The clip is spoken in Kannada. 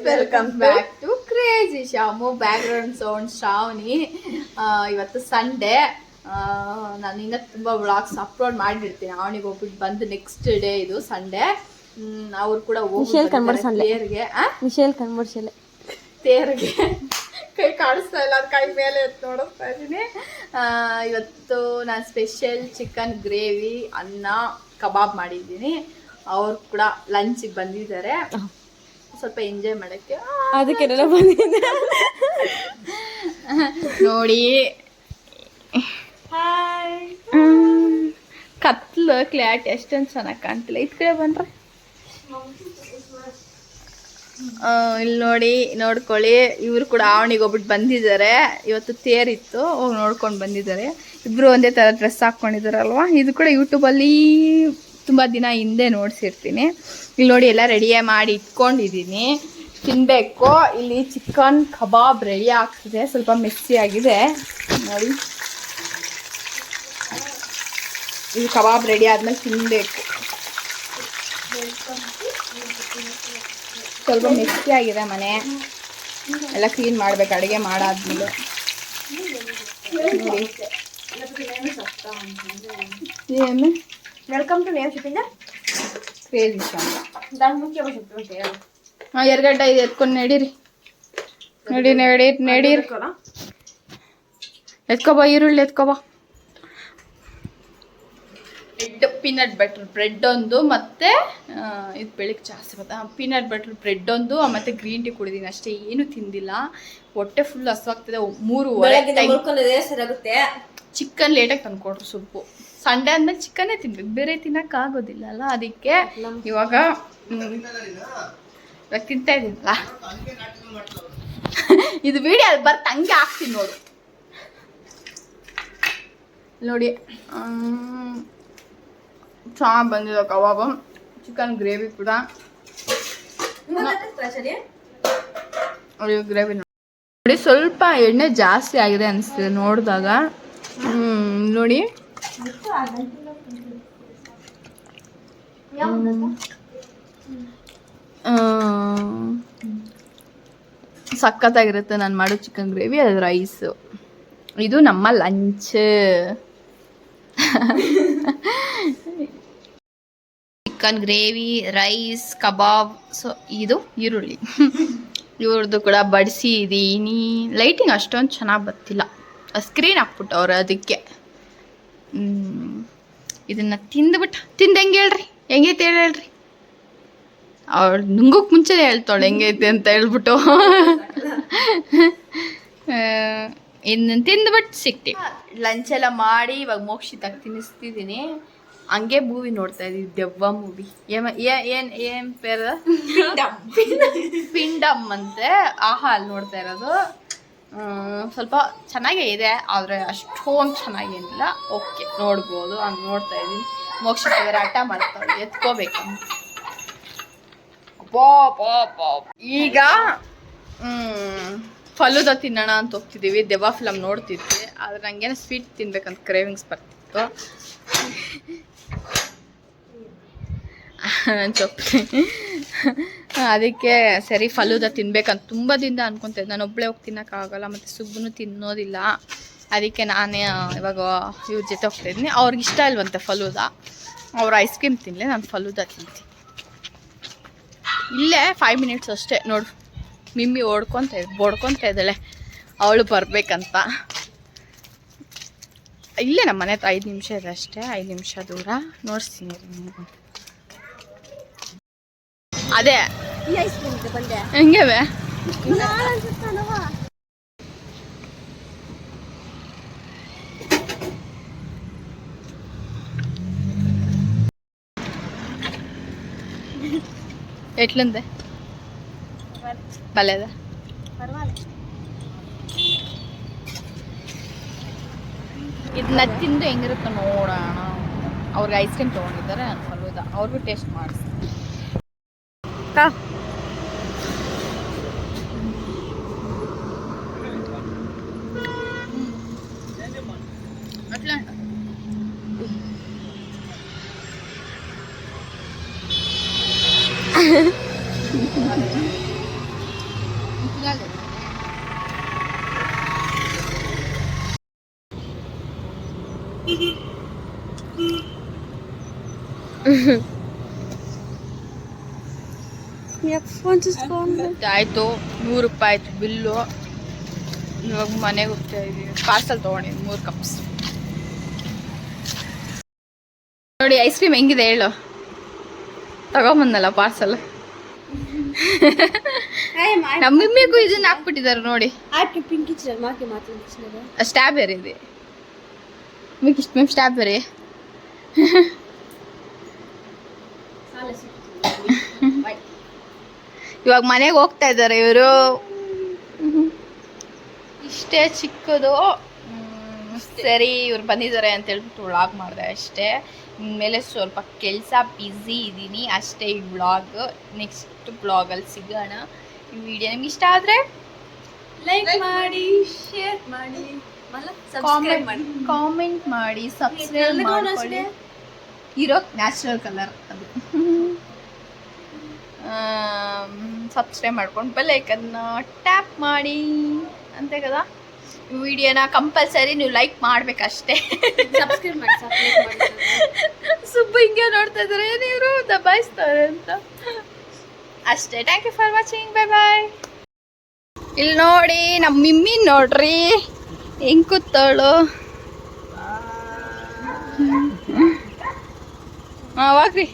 Welcome back to crazy Shamu. Background sound Shravani. ಇವತ್ತು ಸಂಡೇ. ನಾನು ಇನ್ನ ತುಂಬಾ ವ್ಲಾಗ್ಸ್ ಅಪ್ಲೋಡ್ ಮಾಡಿರ್ತೀನಿ. ಅವನಿಗೆ ಹೋಗ್ಬಿಟ್ಟು ಬಂದು ನೆಕ್ಸ್ಟ್ ಡೇ ಇದು ಸಂಡೇ. ಅವ್ರು ಕೂಡ ತೇರಿಗೆ ಕೈ ಕಾಣಿಸ್ತಾ ಇಲ್ಲ, ಅದು ಕೈ ಮೇಲೆ ಎತ್ತು ನೋಡಿಸ್ತಾ ಇದ್ದೀನಿ. ಇವತ್ತು ನಾನು ಸ್ಪೆಷಲ್ ಚಿಕನ್ ಗ್ರೇವಿ, ಅನ್ನ, ಕಬಾಬ್ ಮಾಡಿದ್ದೀನಿ. ಅವ್ರು ಕೂಡ ಲಂಚಿಗೆ ಬಂದಿದ್ದಾರೆ, ಸ್ವಲ್ಪ ಎಂಜಾಯ್ ಮಾಡಕ್ಕೆ ಅದಕ್ಕೆ ಬಂದಿದ್ದೆ ನೋಡಿ. ಕತ್ಲು ಕ್ಲಾರಿಟಿ ಅಷ್ಟೊಂದು ಚೆನ್ನಾಗಿ ಕಾಣ್ತಿಲ್ಲ. ಇದ್ ಕಡೆ ಬಂದ್ರೆ ಇಲ್ಲಿ ನೋಡಿ, ನೋಡ್ಕೊಳ್ಳಿ. ಇವರು ಕೂಡ ಅವನಿಗೆ ಹೋಗ್ಬಿಟ್ಟು ಬಂದಿದ್ದಾರೆ. ಇವತ್ತು ತೇರಿತ್ತು, ಹೋಗಿ ನೋಡ್ಕೊಂಡು ಬಂದಿದ್ದಾರೆ. ಇಬ್ರು ಒಂದೇ ಥರ ಡ್ರೆಸ್ ಹಾಕ್ಕೊಂಡಿದ್ದಾರಲ್ವ. ಇದು ಕೂಡ ಯೂಟ್ಯೂಬಲ್ಲಿ ತುಂಬ ದಿನ ಹಿಂದೆ ನೋಡ್ಸಿರ್ತೀನಿ. ಇಲ್ಲಿ ನೋಡಿ, ಎಲ್ಲ ರೆಡಿಯೇ ಮಾಡಿ ಇಟ್ಕೊಂಡಿದ್ದೀನಿ, ತಿನ್ನಬೇಕು. ಇಲ್ಲಿ ಚಿಕನ್ ಕಬಾಬ್ ರೆಡಿ ಆಗ್ತಿದೆ, ಸ್ವಲ್ಪ ಮೆಸ್ಸಿ ಆಗಿದೆ ನೋಡಿ. ಇದು ಕಬಾಬ್ ರೆಡಿ ಆದ್ಮೇಲೆ ತಿನ್ನಬೇಕು. ಸ್ವಲ್ಪ ಮೆಸ್ಸಿ ಆಗಿದೆ ಮನೆ ಎಲ್ಲ, ಕ್ಲೀನ್ ಮಾಡ್ಬೇಕು ಅಡುಗೆ ಮಾಡಾದ್ಮೇಲೆ. ಏನು ವೆಲ್ಕಮ್ ಟು ನೇಮ್ ಶಿಪ್ಪಿಂದ ಕ್ರೇಜಿ ಶಾಮ್. ಎರಗಡ್ಡ ಇದು ಎತ್ಕೊಂಡು ನಡೀರಿ, ನಡೀರಿ ಎತ್ಕೊಬ. ಈರುಳ್ಳಿ ಎತ್ಕೊಬ. ಪೀನಟ್ ಬಟರ್ ಬ್ರೆಡ್ ಒಂದು, ಮತ್ತೆ ಇದು ಬೆಳಿಗ್ಗೆ ಜಾಸ್ತಿ ಪೀನಟ್ ಬಟರ್ ಬ್ರೆಡ್ ಒಂದು, ಮತ್ತೆ ಗ್ರೀನ್ ಟೀ ಕುಡಿದೀನಿ ಅಷ್ಟೇ, ಏನು ತಿಂದಿಲ್ಲ. ಹೊಟ್ಟೆ ಫುಲ್ ಹಸುವಾಗ್ತಿದೆ. 3:30 ಸರಿಯಾಗುತ್ತೆ. ಚಿಕನ್ ಲೇಟಾಗಿ ತಂದ್ಕೊಡ್ರು. ಸೊಪ್ಪು ಸಂಡೇ ಆದ್ಮೇಲೆ ಚಿಕನ್ನೇ ತಿನ್ಬೇಕು, ಬೇರೆ ತಿನ್ನಕ್ಕಾಗೋದಿಲ್ಲ ಅಲ್ಲ. ಅದಕ್ಕೆ ಇವಾಗ ತಿಂತಾ ಇದ್ದೀನಲ್ಲ. ಇದು ವಿಡಿಯೋ ಬರ್ತ ಹಂಗೆ ಹಾಕ್ತೀನಿ ನೋಡು. ನೋಡಿ ಚೆನ್ನಾಗಿ ಬಂದಿದೆ ಕಬಾಬು. ಚಿಕನ್ ಗ್ರೇವಿ ಕೂಡ ಗ್ರೇವಿ ನೋಡಿ. ಸ್ವಲ್ಪ ಎಣ್ಣೆ ಜಾಸ್ತಿ ಆಗಿದೆ ಅನಿಸ್ತಿದೆ ನೋಡಿದಾಗ. ನೋಡಿ ಸಖತ್ತಾಗಿರುತ್ತೆ ನಾನು ಮಾಡೋ ಚಿಕನ್ ಗ್ರೇವಿ. ಅದು ರೈಸು. ಇದು ನಮ್ಮ ಲಂಚ್. ಚಿಕನ್ ಗ್ರೇವಿ, ರೈಸ್, ಕಬಾಬ್. ಸೊ ಇದು ಈರುಳ್ಳಿ ಇವ್ರದ್ದು ಕೂಡ ಬಡಿಸಿದ್ದೀನಿ. ಲೈಟಿಂಗ್ ಅಷ್ಟೊಂದು ಚೆನ್ನಾಗಿ ಬರ್ತಿಲ್ಲ, ಸ್ಕ್ರೀನ್ ಹಾಕ್ಬಿಟ್ಟವ್ರೆ ಅದಕ್ಕೆ. ಇದನ್ನು ತಿಂದು ಹೆಂಗೆ ಹೇಳ್ರಿ, ಹೆಂಗೈತೆ ಹೇಳ್ರಿ. ಅವಳು ನುಂಗೋಕ್ಕೆ ಮುಂಚೆನೇ ಹೇಳ್ತಾಳೆ ಹೆಂಗೈತೆ ಅಂತ ಹೇಳ್ಬಿಟ್ಟು. ಇನ್ನು ತಿಂದ್ಬಿಟ್ಟು ಸಿಗ್ತೀವಿ. ಲಂಚ್ ಎಲ್ಲ ಮಾಡಿ ಇವಾಗ ಮೋಕ್ಷಿತಾಗಿ ತಿನ್ನಿಸ್ತಿದ್ದೀನಿ. ಹಂಗೆ ಮೂವಿ ನೋಡ್ತಾ ಇದ್ದೀವಿ, ದೆವ್ವ ಮೂವಿ. ಏನ್ ಪೇರ ಪಿಂಡಮ್ ಅಂತೆ. ಆಹಾ ಅಲ್ಲಿ ನೋಡ್ತಾ ಇರೋದು. ಸ್ವಲ್ಪ ಚೆನ್ನಾಗೇ ಇದೆ, ಆದರೆ ಅಷ್ಟೊಂದು ಚೆನ್ನಾಗೇನಿಲ್ಲ. ಓಕೆ, ನೋಡ್ಬೋದು. ಹಂಗೆ ನೋಡ್ತಾ ಇದ್ದೀನಿ. ಮೋಕ್ಷಿತ ಬೇರೆ ಆಟ ಮಾಡ್ತಾಳೆ, ಎತ್ಕೋಬೇಕು. ಈಗ ಫಲೂದ ತಿನ್ನೋಣ ಅಂತ ಹೋಗ್ತಿದ್ದೀವಿ. ದೆವ್ವ ಫಿಲಮ್ ನೋಡ್ತಿದ್ವಿ, ಆದರೆ ನನಗೇನೋ ಸ್ವೀಟ್ ತಿನ್ಬೇಕಂತ ಕ್ರೇವಿಂಗ್ಸ್ ಬರ್ತಿತ್ತು. ಅದಕ್ಕೆ ಸರಿ ಫಲೂದ ತಿನ್ಬೇಕಂತ ತುಂಬ ದಿನ ಅನ್ಕೊತಾ ಇದ್ದೆ. ನಾನು ಒಬ್ಬಳೇ ಹೋಗಿ ತಿನ್ನೋಕ್ಕಾಗಲ್ಲ, ಮತ್ತು ಸುಬ್ಬನು ತಿನ್ನೋದಿಲ್ಲ. ಅದಕ್ಕೆ ನಾನೇ ಇವಾಗ ಇವ್ರ ಜೊತೆ ಹೋಗ್ತಾಯಿದ್ದೀನಿ. ಅವ್ರಿಗೆ ಇಷ್ಟ ಇಲ್ವಂತೆ ಫಲೂದ. ಅವ್ರು ಐಸ್ ಕ್ರೀಮ್ ತಿನ್ನಲಿ, ನಾನು ಫಲೂದ ತಿಂತೀನಿ. ಇಲ್ಲೇ 5 ಮಿನಿಟ್ಸ್ ಅಷ್ಟೇ ನೋಡು. ಮಿಮ್ಮಿ ಬಡ್ಕೊತಾ ಇದ್ದಾಳೆ ಅವಳು ಬರಬೇಕಂತ. ಇಲ್ಲೇ ನಮ್ಮ ಮನೆ ಹತ್ರ 5 ನಿಮಿಷ ಇದೆ ಅಷ್ಟೇ, 5 ನಿಮಿಷ ದೂರ. ನೋಡ್ತೀನಿ ನಿಮಗೂ. ಅದೇ ಹೆಂಗೆ ఎట్లుంది బాలేదా? ಇದನ್ನ ತಿಂದು ಹೆಂಗಿರುತ್ತೆ ನೋಡೋಣ. ಅವ್ರಿಗೆ ಐಸ್ ಕ್ರೀಮ್ ತೊಗೊಂಡಿದ್ದಾರೆ, ಫಲೂದ. ಅವ್ರಿಗೂ ಟೇಸ್ಟ್ ಮಾಡಿಸ್ತೀನಿ. అట్లా ಫೋನ್ ಚುಚ್ಕೊಂಡು ಆಯಿತು, 100 ರೂಪಾಯಿ ಆಯಿತು ಬಿಲ್ಲು. ಇವಾಗ ಮನೆಗೆ ಹೋಗ್ತಾ ಇದೀವಿ. ಪಾರ್ಸಲ್ ತೊಗೊಂಡಿದ್ದೀನಿ 3 ಕಪ್ಸ್. ನೋಡಿ ಐಸ್ ಕ್ರೀಮ್ ಹೆಂಗಿದೆ ಹೇಳು. ತಗೊಂಬಂದಲ್ಲ ಪಾರ್ಸಲ್. ನಮ್ಮ ಮಮ್ಮಿಗೂ ಇದನ್ನ ಹಾಕ್ಬಿಟ್ಟಿದ್ದಾರೆ ನೋಡಿ. ಆಕೆ ಪಿಂಕ್ ಇಚ್ಚ ಮಾಕೆ ಮಾತಾಡ್ತಿದ್ದಾರೆ. ಸ್ಟ್ರಾಬೆರಿ ಇದೆ ಮಿಕ್ ಇಷ್ಟ ಮ್ಯಾಮ್ ಸ್ಟ್ರಾಬೆರಿ. ಇವಾಗ ಮನೆಗೆ ಹೋಗ್ತಾ ಇದ್ದಾರೆ ಇವರು. ಇಷ್ಟೇ ಚಿಕ್ಕದು. ಸರಿ ಇವ್ರು ಬಂದಿದ್ದಾರೆ ಅಂತ ಹೇಳ್ಬಿಟ್ಟು ವ್ಲಾಗ್ ಮಾಡಿದೆ ಅಷ್ಟೇ. ಇನ್ಮೇಲೆ ಸ್ವಲ್ಪ ಕೆಲಸ ಬ್ಯುಸಿ ಇದ್ದೀನಿ ಅಷ್ಟೇ. ಈ ವ್ಲಾಗ್ ನೆಕ್ಸ್ಟ್ ಬ್ಲಾಗಲ್ಲಿ ಸಿಗೋಣ. ಈ ವಿಡಿಯೋ ನಿಮ್ಗೆ ಇಷ್ಟ ಆದರೆ ಲೈಕ್ ಮಾಡಿ, ಶೇರ್ ಮಾಡಿ, ಕಾಮೆಂಟ್ ಮಾಡಿ, ಸಬ್ಸ್ಕ್ರೈಬ್ ಮಾಡ್ಕೊಳ್ಳಿ. ಇರೋ ನ್ಯಾಚುರಲ್ ಕಲರ್ ಅದು. ಸಬ್ಸ್ಕ್ರೈಬ್ ಮಾಡ್ಕೊಂಡು ಬೆಲ್ ಐಕನ್ನ ಟ್ಯಾಪ್ ಮಾಡಿ ಅಂತೆ కదా. ಈ ವಿಡಿಯೋನ ಕಂಪಲ್ಸರಿ ನೀವು ಲೈಕ್ ಮಾಡ್ಬೇಕಷ್ಟೇ. ಸಬ್ಸ್ಕ್ರೈಬ್ ಮಾಡಿ. ಸುಬ್ಬು ಹಿಂಗೆ ನೋಡ್ತಾ ಇದ್ದಾರೆ ನೀರು ದಬಾಯಿಸ್ತಾರೆ ಅಂತ ಅಷ್ಟೇ. Thank you for watching. Bye bye. ಇಲ್ಲಿ ನೋಡಿ ನಮ್ಮ ಮಿಮ್ಮಿ ನೋಡ್ರಿ ಹೆಂಗ್ ಕೂತವಳು. ಅವಾಗ್ರಿ